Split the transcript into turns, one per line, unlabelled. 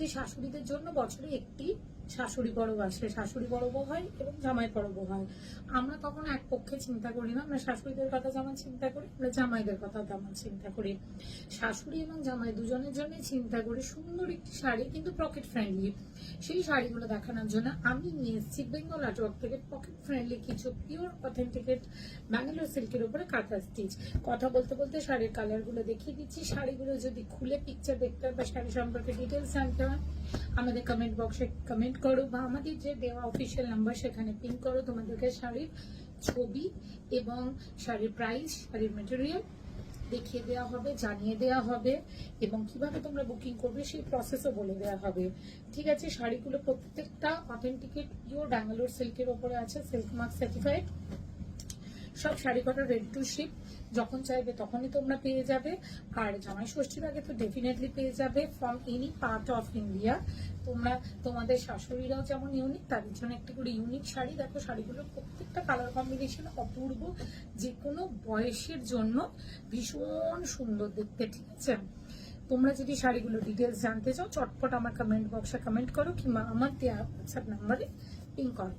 দিচ্ছি শাশুড়িদের জন্য বছরে একটি শাশুড়ি পরব আসে, শাশুড়ি পরবও হয় এবং জামাই পরবও হয়। আমরা তখন এক পক্ষে চিন্তা করি না, আমরা শাশুড়িদের কথা যেমন চিন্তা করি, আমরা জামাইদের কথা তেমন চিন্তা করি। শাশুড়ি এবং জামাই দুজনের জন্য চিন্তা করি সুন্দর একটি শাড়ি, কিন্তু পকেট ফ্রেন্ডলি। সেই শাড়িগুলো দেখানোর জন্য আমি নিয়ে এসেছি বেঙ্গল আর্টওয়ার্ক থেকে পকেট ফ্রেন্ডলি কিছু পিওর অথেন্টিকেট ব্যাঙ্গালোর সিল্কের উপরে কাঁথা স্টিচ। কথা বলতে বলতে শাড়ির কালারগুলো দেখিয়ে দিচ্ছি। শাড়িগুলো যদি খুলে পিকচার দেখতে হয় বা শাড়ি সম্পর্কে ডিটেলস জানতে হয়, আমাদের কমেন্ট বক্সে কমেন্ট করো বা আমাদের যে দেওয়া অফিসিয়াল নাম্বার সেখানে পিন করো। তোমাদেরকে শাড়ির ছবি এবং শাড়ির প্রাইস, শাড়ির মেটেরিয়াল দেখিয়ে দেওয়া হবে, জানিয়ে দেওয়া হবে এবং কিভাবে তোমরা বুকিং করবে সেই প্রসেসও বলে দেওয়া হবে। ঠিক আছে, শাড়িগুলো প্রত্যেকটা অথেন্টিকেট পিওর ব্যাঙ্গালোর সিল্কের ওপরে আছে, সিল্ক মার্ক সার্টিফাইড। সব শাড়ি কটা রেডি টু শিপ, যখন চাইবে তখনই তোমরা পেয়ে যাবে। আর জামাই ষষ্ঠীর আগে তো ডেফিনেটলি পেয়ে যাবে from any part of India. তোমরা তোমাদের শাশুড়িরাও যেমন ইউনিক, তাদের জন্য একটি করে ইউনিক শাড়ি। দেখো শাড়িগুলোর প্রত্যেকটা কালার কম্বিনেশন অপূর্ব, যে কোনো বয়সের জন্য ভীষণ সুন্দর দেখতে। ঠিক আছে, তোমরা যদি শাড়িগুলো ডিটেলস জানতে চাও চটপট আমার কমেন্ট বক্সে কমেন্ট করো কিংবা আমার দেওয়া হোয়াটসঅ্যাপ নাম্বারে পিং করো।